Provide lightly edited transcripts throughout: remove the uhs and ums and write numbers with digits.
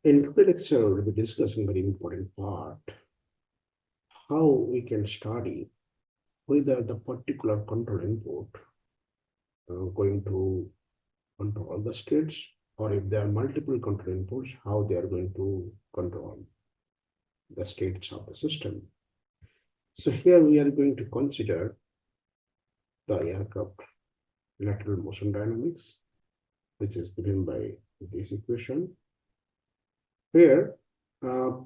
In today's lecture, we'll be discussing very important part, how we can study whether the particular control input going to control the states, or if there are multiple control inputs, how they are going to control the states of the system. So here we are going to consider the aircraft lateral motion dynamics, which is given by this equation. Here,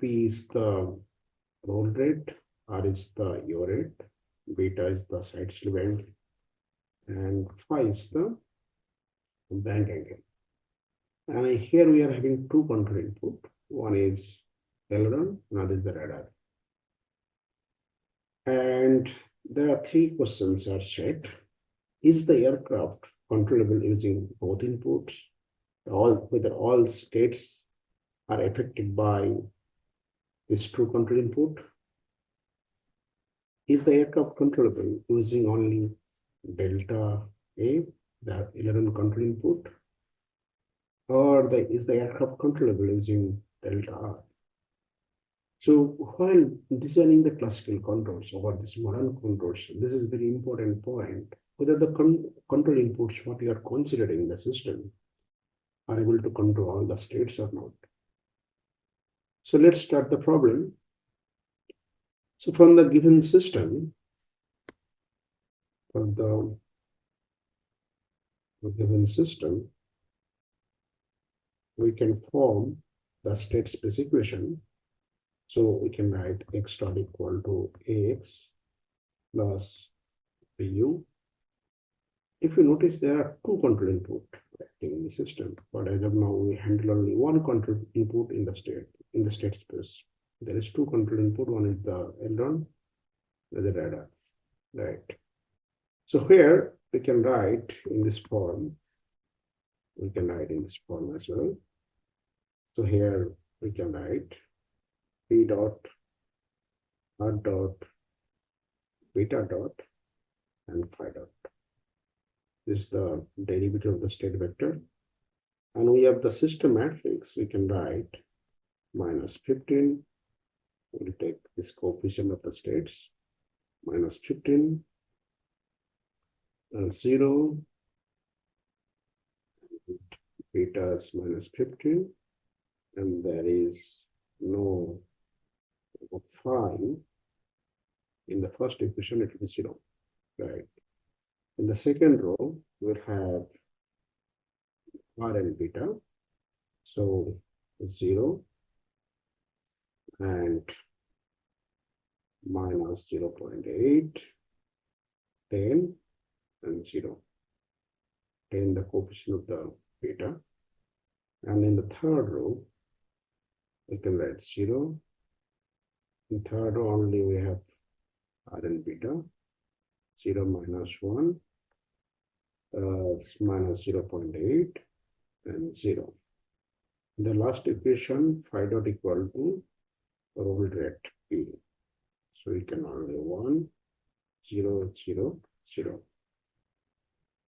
P is the roll rate, R is the yaw rate, beta is the side slip angle, and phi is the bank angle. And here we are having two control input. One is aileron, another is the radar. And there are three questions are set. Is the aircraft controllable using both inputs? Whether all states are affected by this two control input? Is the aircraft controllable using only delta A, the aileron control input? Or is the aircraft controllable using delta R? So while designing the classical controls or this modern controls, this is a very important point, whether the control inputs, what you are considering the system, are able to control all the states or not. So let's start the problem. So from the given system, we can form the state space equation. So we can write x dot equal to ax plus bu. If you notice, there are two control input acting in the system, but as of now we handle only one control input in the state space. There is two control input. One is the aileron, the radar, right? So here we can write in this form. We can write in this form as well. So here we can write P dot R dot beta dot and phi dot. This is the derivative of the state vector. And we have the system matrix. We can write minus 15. We'll take this coefficient of the states, minus 15, 0, beta is minus 15, and there is no phi. In the first equation, it will be 0, right? In the second row, we'll have R and beta, so 0 and minus 0.8, 10, and 0. 10 the coefficient of the beta. And in the third row, we can write 0. In third row only we have R and beta, 0 minus 1, minus 0.8, and 0. The last equation, phi dot equal to roll rate P. So we can only 1, 0, 0, 0.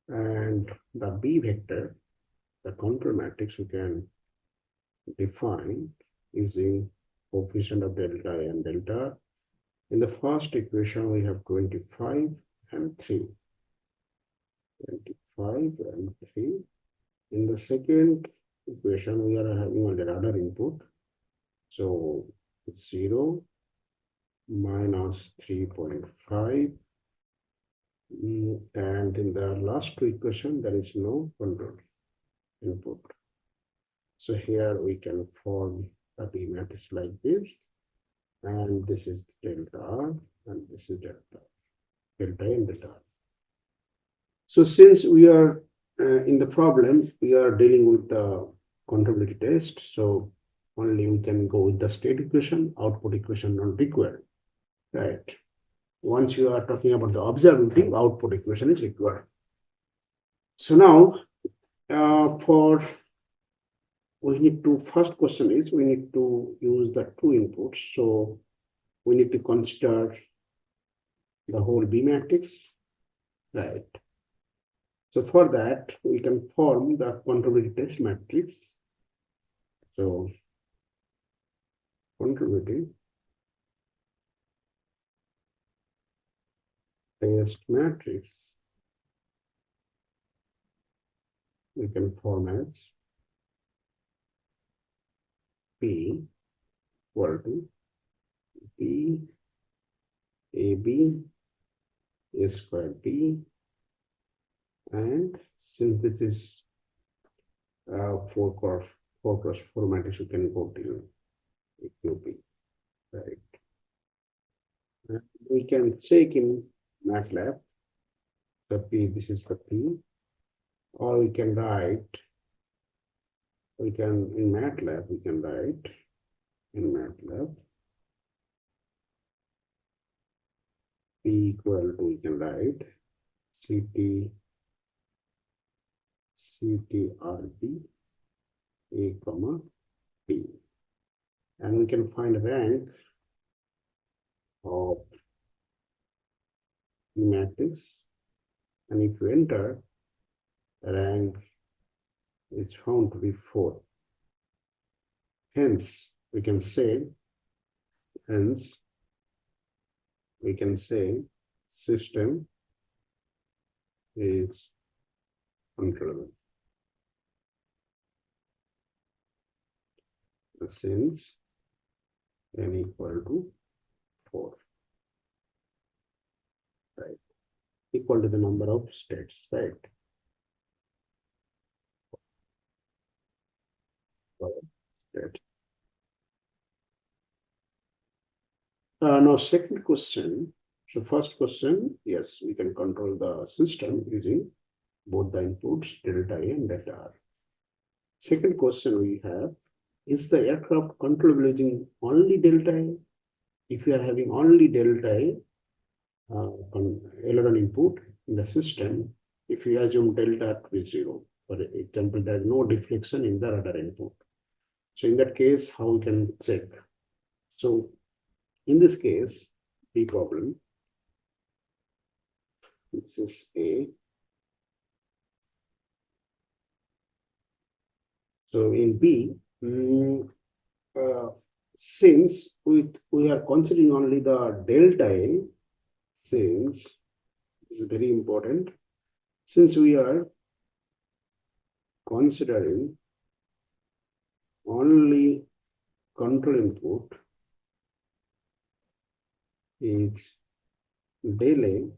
And the B vector, the control matrix, we can define using coefficient of delta and delta. In the first equation, we have 25 and 3. 25 and 3. In the second equation, we are having only radar input. So 0 minus 3.5. And in the last two equation, there is no control input. So here we can form a B matrix like this. And this is delta R, and this is delta and delta R. So since we are in the problem, we are dealing with the controllability test. So only we can go with the state equation, output equation not required, right? Once you are talking about the observability, output equation is required. So now, first question is, we need to use the two inputs. So we need to consider the whole B matrix, right? So for that, we can form the controllability test matrix. So contributing test matrix we can form as P equal to P AB A square B, and since this is 4 cross 4 matrix, you can go till QP, right? And we can check in MATLAB the P, this is the P, or we can write, in MATLAB, we can write in MATLAB P equal to, we can write CTRP A comma P, and we can find rank of the matrix, and if you enter, rank is found to be 4. Hence, we can say system is controllable. Since n equal to 4, right? Equal to the number of states, right? State. Now, second question. So first question, yes, we can control the system using both the inputs delta A and delta R. Second question we have, is the aircraft controllable using only delta A? If you are having only delta A aileron input in the system, if you assume delta to be 0, for example, there is no deflection in the rudder input. So in that case, how we can check? So in this case, B problem, this is A. So in B, since we are considering only the delta A, since this is very important, since we are considering only control input is delay,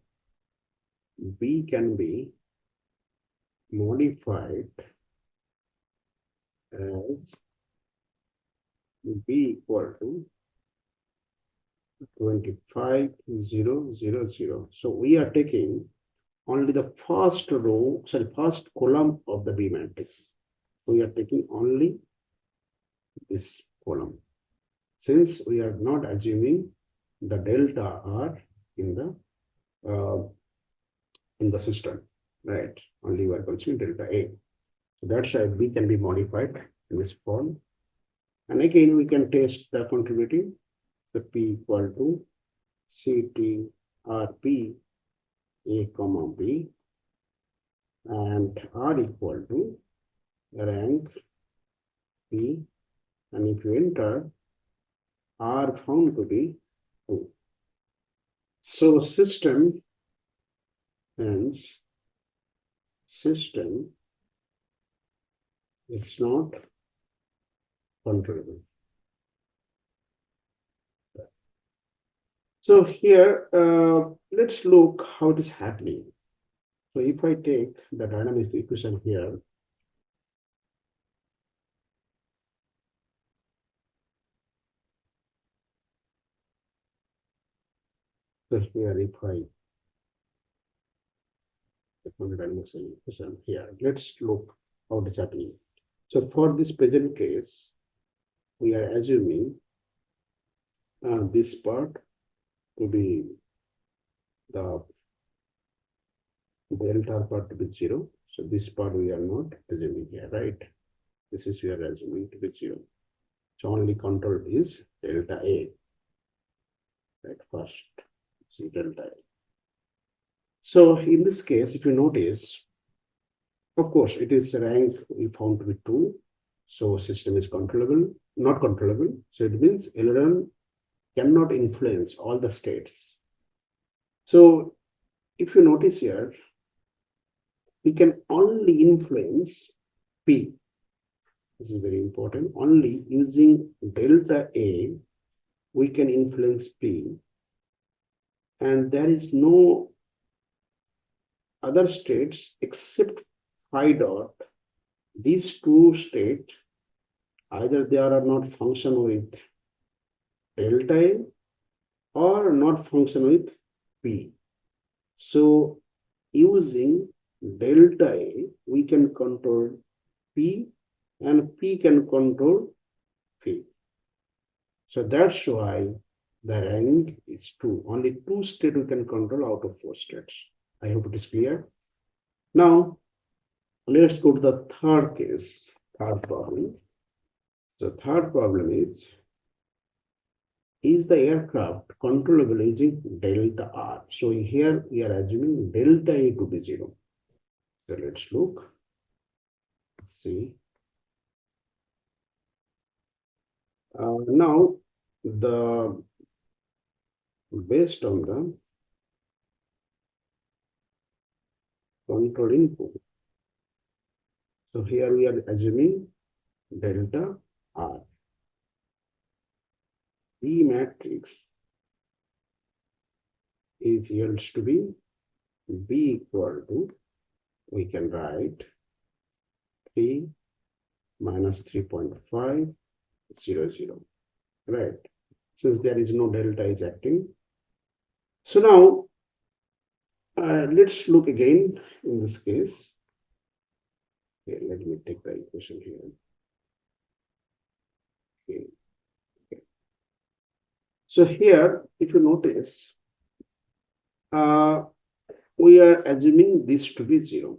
B can be modified as B equal to 25,000. So we are taking only the first row, first column of the B matrix. We are taking only this column, since we are not assuming the delta R in the system, right? Only we are considering delta A. So that's why B can be modified in this form. And again, we can test the contributing, the P equal to CTRP A comma B, and R equal to rank P, and if you enter, R found to be 2. So system, hence system is not controllable. So here, let's look how it is happening. So if I take the dynamic equation here, so here if I take the dynamic equation here, let's look how it is happening. So for this present case, we are assuming this part to be the delta part to be 0. So this part we are not assuming here, right? This is we are assuming to be 0. So only control is delta A, right? First, see delta A. So in this case, if you notice, of course, it is rank we found to be 2. So system is controllable. not controllable. So it means aileron cannot influence all the states. So if you notice here, we can only influence P. This is very important. Only using delta A, we can influence P. And there is no other states except phi dot. These two states, either they are not function with delta A or not function with P. So using delta A, we can control P and P can control P. So that's why the rank is 2. Only 2 states we can control out of 4 states. I hope it is clear. Now, let's go to the third case, third problem. The third problem is the aircraft controllable using delta R? So here we are assuming delta A to be 0. So let's look, see. Now, based on the control input, so here we are assuming delta R. P matrix is yields to be B equal to, we can write 3 minus 3.500, right? Since there is no delta is acting. So now, let's look again in this case. Okay, let me take the equation here. Okay. Okay. So here, if you notice, we are assuming this to be 0.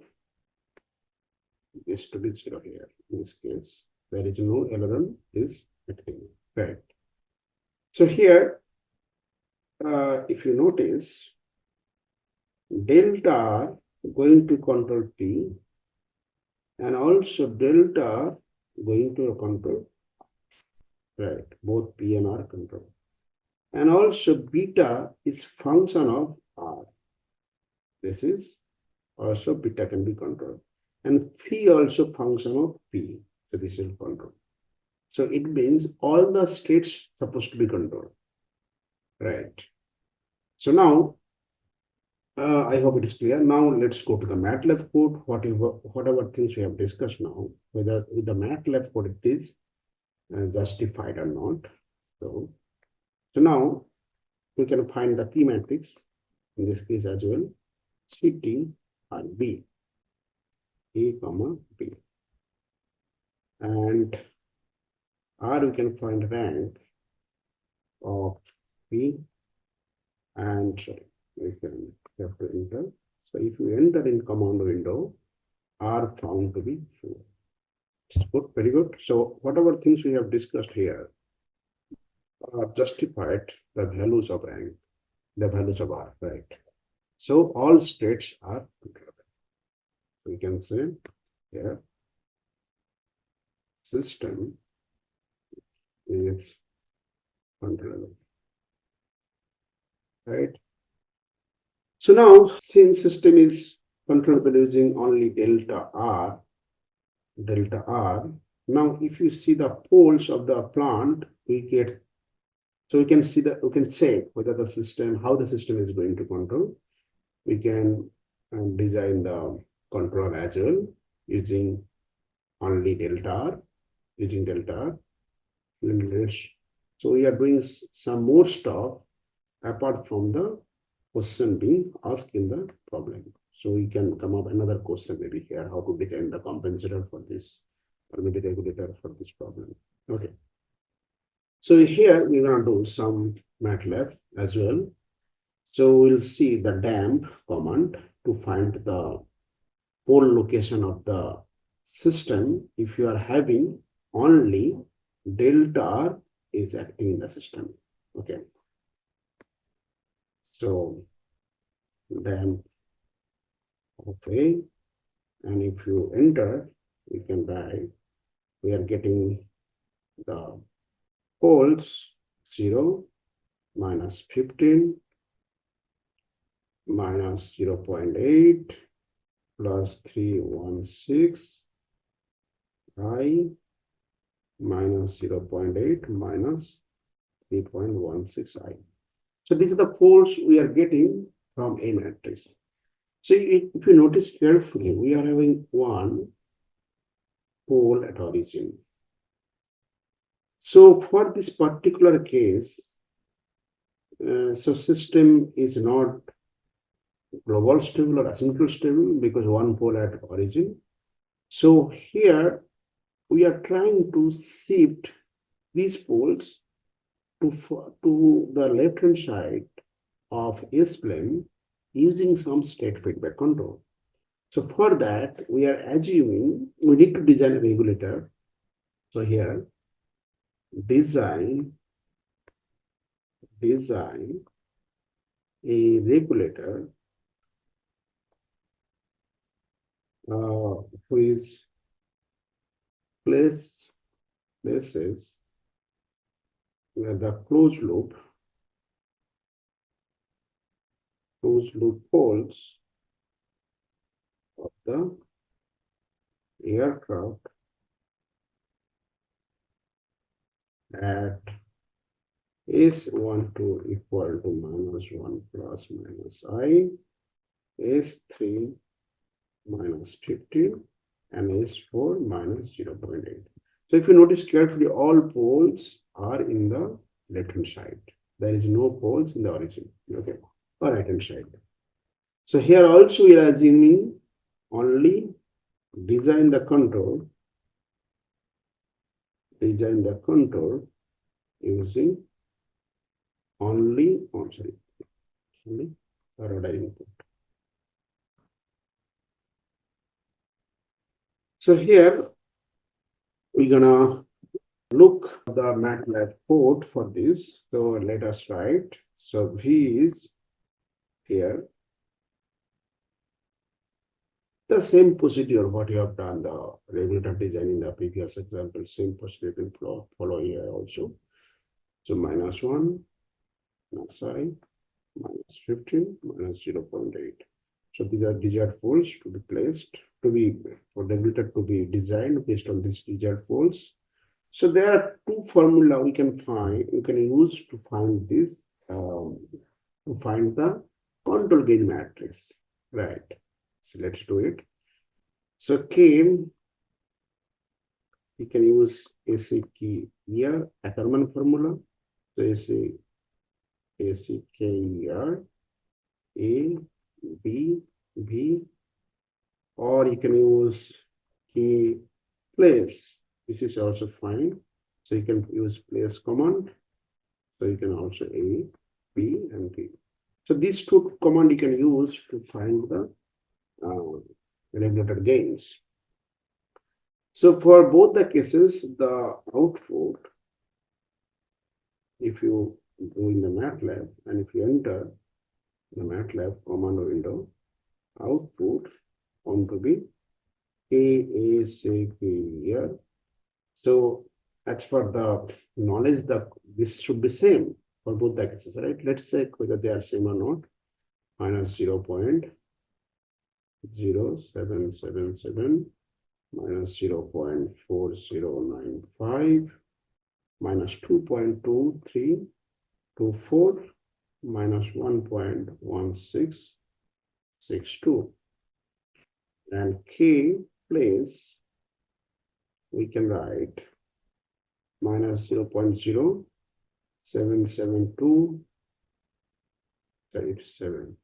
This to be 0 here. In this case, there is no aileron is acting, right? So here, if you notice, delta R going to control P and also delta R going to control, right? Both P and R control. And also beta is function of R. This is also beta can be controlled. And phi also function of P. So this is control. So it means all the states supposed to be controlled, right? So now, I hope it is clear. Now let's go to the MATLAB code. Whatever things we have discussed now, whether with the MATLAB code it is justified or not. So now we can find the P matrix in this case as well. CT and B, A comma B, and R we can find rank of P, and we can have to enter. So if you enter in command window, R found to be true. Good, very good. So whatever things we have discussed here are justified the values of rank, the values of R, right? So all states are controllable. We can say here system is controllable, right? So now since system is controllable using only delta R, now if you see the poles of the plant, we get, so we can see that we can say whether the system, how the system is going to control. We can design the control as well using only delta R, using delta R. So we are doing some more stuff apart from the question being asked in the problem. So we can come up another question maybe here, how to design the compensator for this, or maybe regulator for this problem. Okay. So here we're gonna do some MATLAB as well. So we'll see the damp command to find the pole location of the system if you are having only delta R is acting in the system. Okay. So damp, okay. And if you enter, we can write, we are getting the poles 0, minus 15, minus 0.8, plus 316, I, minus 0.8, minus 3.16 I. So these are the poles we are getting from A matrix. So if you notice carefully, we are having one pole at origin. So for this particular case, so system is not global stable or asymptotically stable because one pole at origin. So here we are trying to shift these poles to the left hand side of S plane using some state feedback control. So for that, we are assuming we need to design a regulator. So here, design a regulator which places the closed loop poles of the aircraft at S12 equal to -1 plus minus I, S3 minus 15, and S4 minus 0.8. So if you notice carefully, all poles are in the left-hand side. There is no poles in the origin, okay, or right-hand side. So here also we are assuming only design the control using only radar input. So here we're gonna look at the MATLAB code for this. So let us write. So V is here. The same procedure what you have done the regulator design in the previous example, same procedure will follow here also. So -1, minus I, minus 15, minus 0.8. So these are desired poles to be placed, for regulator to be designed based on these desired poles. So there are two formula we can use to find this, to find the control gain matrix, right? So let's do it. So K, we can use AC key here, Ackermann formula. So AC K here, A, B, B, or you can use key place. This is also fine. So you can use place command. So you can also A, B, and B. So these two command you can use to find the regulator gains. So for both the cases, the output, if you go in the MATLAB and if you enter the MATLAB command window, output on to be AACK here. So as for the knowledge, this should be same for both the cases, right? Let's check whether they are same or not. Minus 0.0777, minus 0.4095, minus 2.2324, minus 1.1662. And K place, we can write minus 0.077287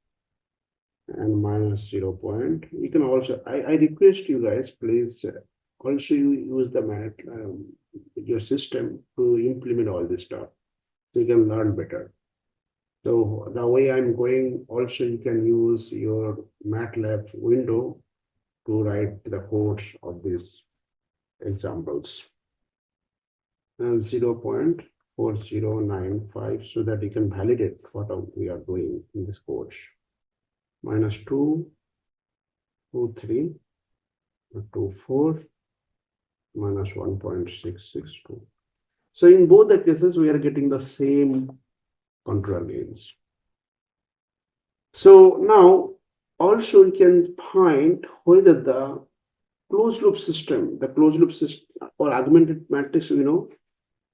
and minus 0. You can also, I request you guys, please also use the your system to implement all this stuff so you can learn better. So the way I'm going, also you can use your MATLAB window to write the codes of these examples. And 0.4095 so that you can validate what we are doing in this course. Minus 2.2324, minus 1.662. So in both the cases, we are getting the same control gains. So now also we can find whether the closed loop system or augmented matrix,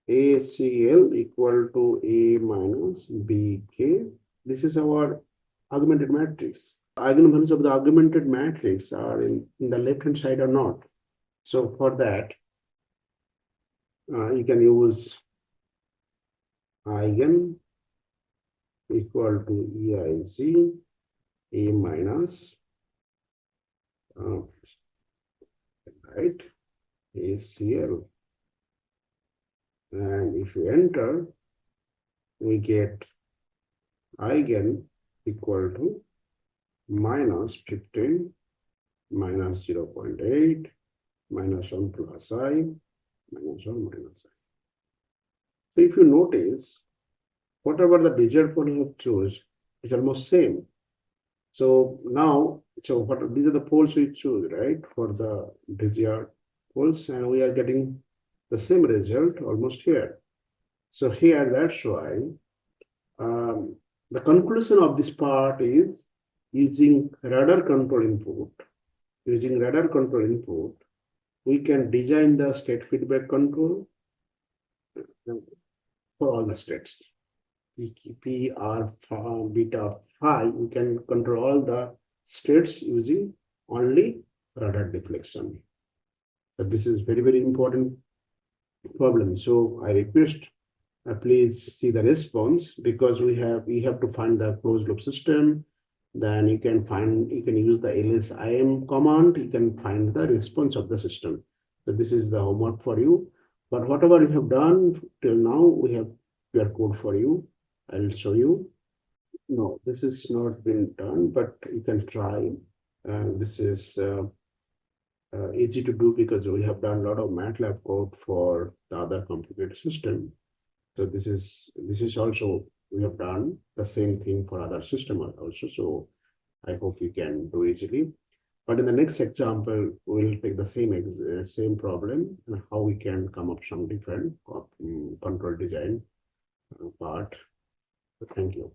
ACL equal to A minus BK. This is our augmented matrix. Eigenvalues of the augmented matrix are in the left hand side or not. So for that, you can use eigen equal to EIZ A minus right ACL, and if you enter, we get eigen equal to minus 15 minus 0.8 minus 1 plus I minus 1 minus I. So if you notice, whatever the desired pole you have choose, it's almost same. So now, these are the poles we choose, right, for the desired poles, and we are getting the same result almost here. So here, that's why the conclusion of this part is using radar control input. Using radar control input, we can design the state feedback control for all the states. P, R, beta, phi, we can control all the states using only radar deflection. But this is very, very important problem. So I request please see the response, because we have to find the closed loop system. Then you can use the LSIM command, you can find the response of the system. So this is the homework for you. But whatever you have done till now, we have QR code for you. I'll show you. No, this is not been done, but you can try. This is easy to do because we have done a lot of MATLAB code for the other complicated system. So this is also, we have done the same thing for other system also. So I hope you can do easily. But in the next example, we'll take the same problem and how we can come up some different control design part. So thank you.